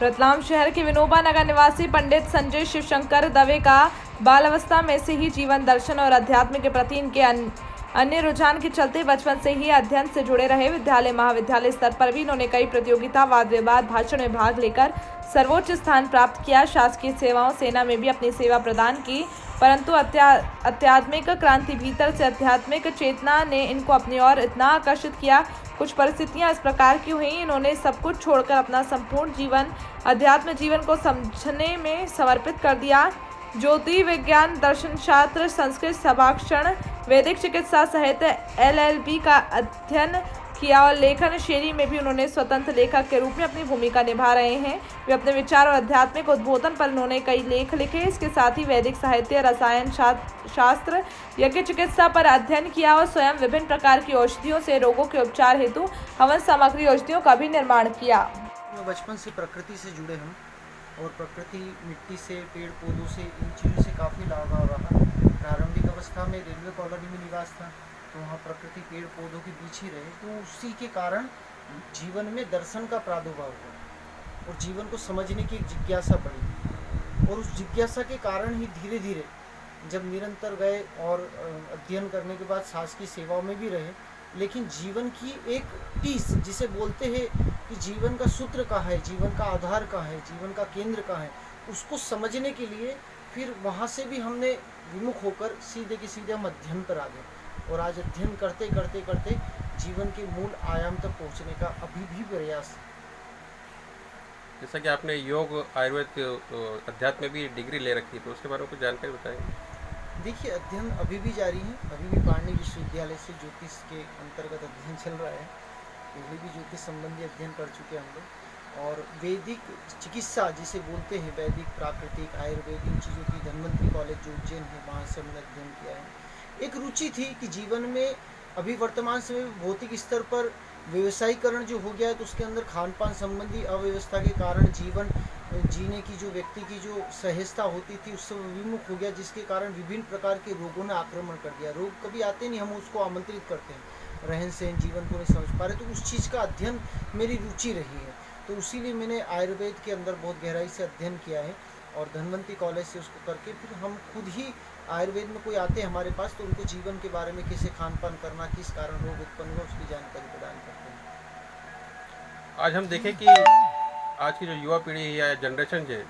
रतलाम शहर के विनोबा नगर निवासी पंडित संजय शिवशंकर दवे का बालावस्था में से ही जीवन दर्शन और अध्यात्म के प्रति इनके अन्य रुझान के चलते बचपन से ही अध्ययन से जुड़े रहे। विद्यालय महाविद्यालय स्तर पर भी इन्होंने कई प्रतियोगिता वाद विवाद भाषण में भाग लेकर सर्वोच्च स्थान प्राप्त किया। शासकीय सेवाओं सेना में भी अपनी सेवा प्रदान की, परंतु आध्यात्मिक क्रांति भीतर से आध्यात्मिक चेतना ने इनको अपनी ओर इतना आकर्षित किया। कुछ परिस्थितियां इस प्रकार की हुई, इन्होंने सब कुछ छोड़कर अपना संपूर्ण जीवन अध्यात्म जीवन को समझने में समर्पित कर दिया। ज्योति विज्ञान, दर्शन शास्त्र, संस्कृत, सभाषण, वैदिक चिकित्सा सहित LLB का अध्ययन किया और लेखन शैली में भी उन्होंने स्वतंत्र लेखक के रूप में अपनी भूमिका निभा रहे हैं। वे अपने विचार और आध्यात्मिक उद्बोधन पर उन्होंने कई लेख लिखे। इसके साथ ही वैदिक साहित्य, रसायन शास्त्र, यज्ञ चिकित्सा पर अध्ययन किया और स्वयं विभिन्न प्रकार की औषधियों से रोगों के उपचार हेतु हवन सामग्री औषधियों का भी निर्माण किया। बचपन से प्रकृति से जुड़े हम और प्रकृति, मिट्टी से, पेड़ पौधों से, इन चीज़ों से काफ़ी लगाव रहा। प्रारंभिक अवस्था में रेलवे कॉलोनी में निवास था, तो वहाँ प्रकृति, पेड़ पौधों के बीच ही रहे, तो उसी के कारण जीवन में दर्शन का प्रादुर्भाव हुआ और जीवन को समझने की एक जिज्ञासा बढ़ी। और उस जिज्ञासा के कारण ही धीरे धीरे जब निरंतर गए और अध्ययन करने के बाद शासकीय सेवाओं में भी रहे, लेकिन जीवन की एक टीस जिसे बोलते हैं कि जीवन का सूत्र कहाँ है, जीवन का आधार कहाँ है, जीवन का केंद्र कहाँ है, उसको समझने के लिए फिर वहाँ से भी हमने विमुख होकर सीधे के सीधे हम अध्ययन पर आ गए। और आज अध्ययन करते करते करते जीवन के मूल आयाम तक पहुँचने का अभी भी प्रयास। जैसा कि आपने योग, आयुर्वेद, अध्यात्म में भी डिग्री ले रखी है, तो उसके बारे में कुछ जानकारी बताएं। देखिए, अध्ययन अभी भी जारी है। अभी भी पाणिनि विश्वविद्यालय से ज्योतिष के अंतर्गत अध्ययन चल रहा है। पहले भी ज्योतिष संबंधी अध्ययन कर चुके हैं हम लोग। और वैदिक चिकित्सा जिसे बोलते हैं, वैदिक, प्राकृतिक, आयुर्वेद, इन चीज़ों की धन्वंतरी कॉलेज जो उज्जैन है, वहाँ से हमने अध्ययन किया है। एक रुचि थी कि जीवन में अभी वर्तमान समय में भौतिक स्तर पर व्यवसायीकरण जो हो गया है, तो उसके अंदर खान पान संबंधी अव्यवस्था के कारण जीवन जीने की जो व्यक्ति की जो सहजता होती थी उससे विमुख हो गया, जिसके कारण विभिन्न प्रकार के रोगों ने आक्रमण कर दिया। रोग कभी आते नहीं, हम उसको आमंत्रित करते हैं, रहन सहन, जीवन को नहीं समझ पा रहे, तो उस चीज़ का अध्ययन मेरी रुचि रही है। तो इसीलिए मैंने आयुर्वेद के अंदर बहुत गहराई से अध्ययन किया है और धन्वंतरी कॉलेज से उसको करके फिर हम खुद ही आयुर्वेद में कोई आते हैं हमारे पास, तो उनको जीवन के बारे में कैसे खान पान करना, किस कारण रोग उत्पन्न हुआ, उसकी जानकारी प्रदान करते हैं। आज हम देखें कि आज की जो युवा पीढ़ी है या जनरेशन है,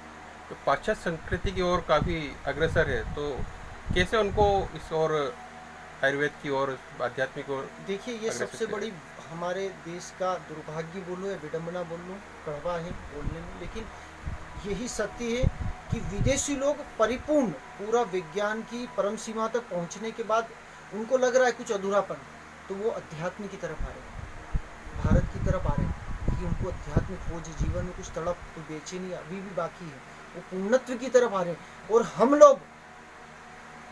तो पाश्चात्य संस्कृति की ओर काफ़ी अग्रसर है, तो कैसे उनको इस ओर, आयुर्वेद की ओर, आध्यात्मिक ओर? देखिए, ये सबसे बड़ी हमारे देश का दुर्भाग्य बोलो या विडंबना बोलो, कड़वा है बोलने में, लेकिन यही सत्य है कि विदेशी लोग परिपूर्ण पूरा विज्ञान की परम सीमा तक पहुंचने के बाद उनको लग रहा है कुछ अधूरापन, तो वो अध्यात्म की तरफ आ रहे, भारत की तरफ आ रहे हैं कि उनको अध्यात्मिक खोज, जीवन में कुछ तड़प, तो बेचैनी अभी भी बाकी है, वो पूर्णत्व की तरफ आ रहे हैं। और हम लोग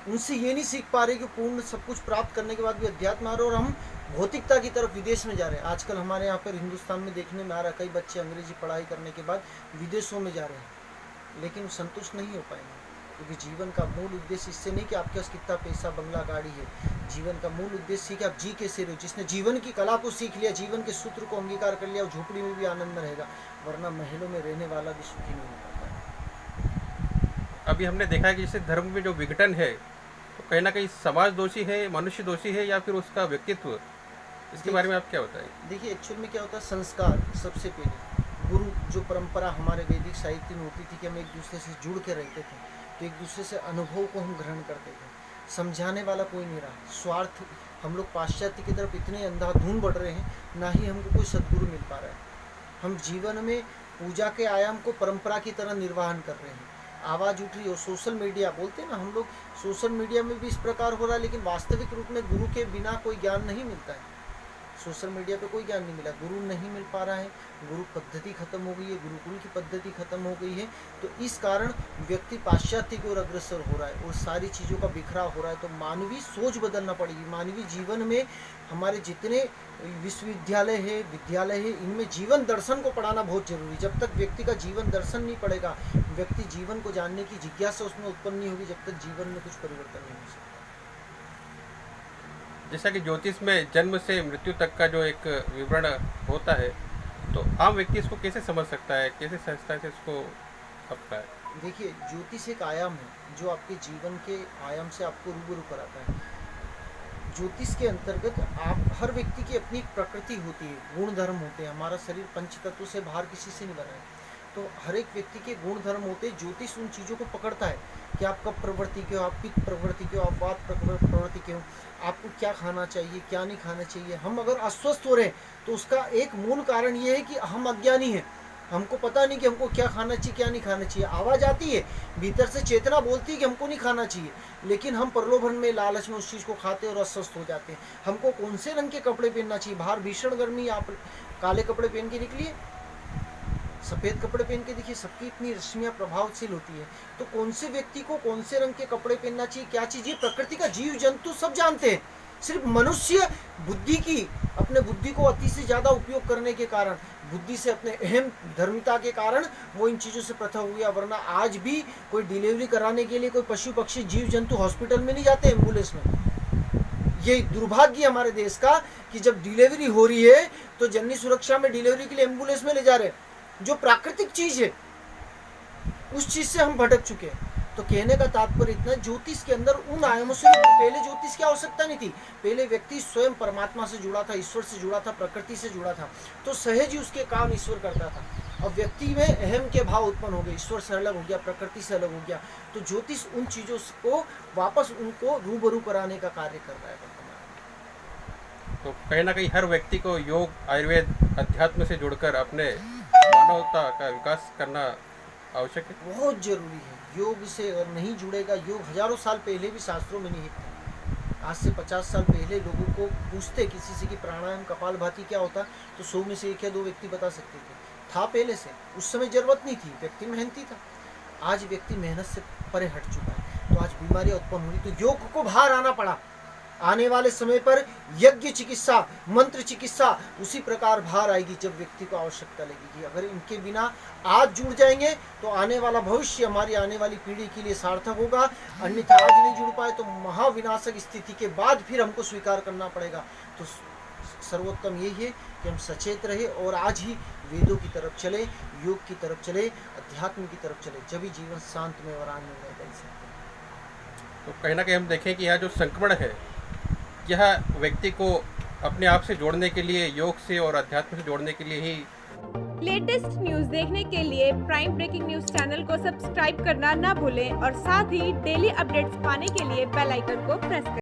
उनसे ये नहीं सीख पा रहे कि पूर्ण सब कुछ प्राप्त करने के बाद भी अध्यात्म आ रहे, और हम भौतिकता की तरफ विदेश में जा रहे हैं। आजकल हमारे यहाँ पर हिंदुस्तान में देखने में आ रहा है, कई बच्चे अंग्रेजी पढ़ाई करने के बाद विदेशों में जा रहे हैं, लेकिन वो संतुष्ट नहीं हो पाएंगे, क्योंकि जीवन का मूल उद्देश्य इससे नहीं कि आपके पास कितना पैसा, बंगला, गाड़ी है। जीवन का मूल उद्देश्य कि आप जी कैसे रहो। जिसने जीवन की कला को सीख लिया, जीवन के सूत्र को अंगीकार कर लिया, और झोपड़ी में भी आनंद में रहेगा, वरना महलों में रहने वाला भी सुखी नहीं हो पाता है। अभी हमने देखा है कि जैसे धर्म में जो विघटन है, तो कहीं ना कहीं समाज दोषी है, मनुष्य दोषी है, या फिर उसका व्यक्तित्व, इसके बारे में आप क्या बताएं? देखिए, एक्चुअल में क्या होता है, संस्कार सबसे पहले, गुरु जो परंपरा हमारे वैदिक साहित्य में होती थी कि हम एक दूसरे से जुड़ के रहते थे, तो एक दूसरे से अनुभव को हम ग्रहण करते थे, समझाने वाला कोई नहीं रहा। स्वार्थ, हम लोग पाश्चात्य की तरफ इतने अंधाधुंध बढ़ रहे हैं, ना ही हमको कोई सद्गुरु मिल पा रहा है। हम जीवन में पूजा के आयाम को परंपरा की तरह निर्वहन कर रहे हैं। आवाज़ उठ रही है, और सोशल मीडिया बोलते हैं ना हम लोग, सोशल मीडिया में भी इस प्रकार हो रहा है, लेकिन वास्तविक रूप में गुरु के बिना कोई ज्ञान नहीं मिलता है। सोशल मीडिया पे कोई ज्ञान नहीं मिला, गुरु नहीं मिल पा रहा है, गुरु पद्धति खत्म हो गई है, गुरुकुल की पद्धति खत्म हो गई है, तो इस कारण व्यक्ति पाश्चात्य की ओर अग्रसर हो रहा है और सारी चीज़ों का बिखराव हो रहा है। तो मानवीय सोच बदलना पड़ेगी। मानवीय जीवन में हमारे जितने विश्वविद्यालय है, विद्यालय है, इनमें जीवन दर्शन को पढ़ाना बहुत जरूरी। जब तक व्यक्ति का जीवन दर्शन नहीं पड़ेगा, व्यक्ति जीवन को जानने की जिज्ञासा उसमें उत्पन्न नहीं होगी, जब तक जीवन में कुछ परिवर्तन नहीं हो सकता। जैसा कि ज्योतिष में जन्म से मृत्यु तक का जो एक विवरण होता है, तो आम व्यक्ति इसको कैसे समझ सकता है, कैसे सहजता से इसको अपनाए? देखिए, ज्योतिष एक आयाम है जो आपके जीवन के आयाम से आपको रूबरू कराता है। ज्योतिष के अंतर्गत आप हर व्यक्ति की अपनी एक प्रकृति होती है, गुण धर्म होते हैं। हमारा शरीर पंच तत्व से बाहर किसी से नहीं बना है, तो हर एक व्यक्ति के गुण धर्म होते हैं। ज्योतिष उन चीज़ों को पकड़ता है कि आप कब प्रवृत्ति के हो, आप पित्त प्रवृत्ति के हो, आप वात प्रवृत्ति के हो, आपको क्या खाना चाहिए, क्या नहीं खाना चाहिए। हम अगर अस्वस्थ हो रहे हैं तो उसका एक मूल कारण ये है कि हम अज्ञानी हैं, हमको पता नहीं कि हमको क्या खाना चाहिए, क्या नहीं खाना चाहिए। आवाज़ आती है भीतर से, चेतना बोलती है कि हमको नहीं खाना चाहिए, लेकिन हम प्रलोभन में, लालच में उस चीज़ को खाते और अस्वस्थ हो जाते हैं। हमको कौन से रंग के कपड़े पहनना चाहिए, बाहर भीषण गर्मी, आप काले कपड़े पहन के निकलिए, सफ़ेद कपड़े पहन के देखिए, सबकी इतनी रश्मियाँ प्रभावशील होती है। तो कौन से व्यक्ति को कौन से रंग के कपड़े पहनना चाहिए, क्या चीज़, ये प्रकृति का जीव जंतु सब जानते हैं। सिर्फ मनुष्य बुद्धि की, अपने बुद्धि को अति से ज़्यादा उपयोग करने के कारण, बुद्धि से अपने अहम धर्मिता के कारण वो इन चीज़ों से पृथक हो गया। वरना आज भी कोई डिलीवरी कराने के लिए कोई पशु पक्षी जीव जंतु हॉस्पिटल में नहीं जाते, एम्बुलेंस में। ये दुर्भाग्य हमारे देश का कि जब डिलीवरी हो रही है तो जननी सुरक्षा में डिलीवरी के लिए एम्बुलेंस में ले जा रहे हैं। जो प्राकृतिक चीज़ है उस चीज़ से हम भटक चुके हैं। तो कहने का तात्पर्य इतना, ज्योतिष के अंदर उन आयामों से, पहले ज्योतिष की आवश्यकता नहीं थी। पहले व्यक्ति स्वयं परमात्मा से जुड़ा था, ईश्वर से जुड़ा था, प्रकृति से जुड़ा था, तो सहज ही उसके काम ईश्वर करता था। अब व्यक्ति में अहम के भाव उत्पन्न हो गए, ईश्वर से अलग हो गया, प्रकृति से अलग हो गया, तो ज्योतिष उन चीज़ों को वापस उनको रूबरू कराने का कार्य कर रहा है वर्तमान। तो कहीं ना कहीं हर व्यक्ति को योग, आयुर्वेद, अध्यात्म से जुड़कर अपने मानवता का विकास करना आवश्यक है, बहुत जरूरी है। योग से अगर नहीं जुड़ेगा, योग हजारों साल पहले भी शास्त्रों में नहीं था। आज से 50 साल पहले लोगों को पूछते किसी से कि प्राणायाम, कपालभाति क्या होता, तो 100 में से 1 या 2 व्यक्ति बता सकते थे। था पहले से, उस समय जरूरत नहीं थी, व्यक्ति मेहनती था। आज व्यक्ति मेहनत से परे हट चुका है, तो आज बीमारियां उत्पन्न हो रही, तो योग को बाहर आना पड़ा। आने वाले समय पर यज्ञ चिकित्सा, मंत्र चिकित्सा उसी प्रकार बाहर आएगी जब व्यक्ति को आवश्यकता लगेगी। अगर इनके बिना आज जुड़ जाएंगे तो आने वाला भविष्य हमारी आने वाली पीढ़ी के लिए सार्थक होगा। अन्यथा आज नहीं जुड़ पाए तो महाविनाशक स्थिति के बाद फिर हमको स्वीकार करना पड़ेगा। तो सर्वोत्तम यही है कि हम सचेत रहे और आज ही वेदों की तरफ चले, योग की तरफ चले, अध्यात्म की तरफ चले, जब ही जीवन शांतमय और आनंदमय बन सकते हैं। तो कहीं ना कहीं हम देखें कि यह जो संक्रमण है, यह व्यक्ति को अपने आप से जोड़ने के लिए, योग से और अध्यात्म से जोड़ने के लिए ही। लेटेस्ट न्यूज देखने के लिए प्राइम ब्रेकिंग न्यूज चैनल को सब्सक्राइब करना ना भूलें और साथ ही डेली अपडेट्स पाने के लिए बेल आइकन को प्रेस करें।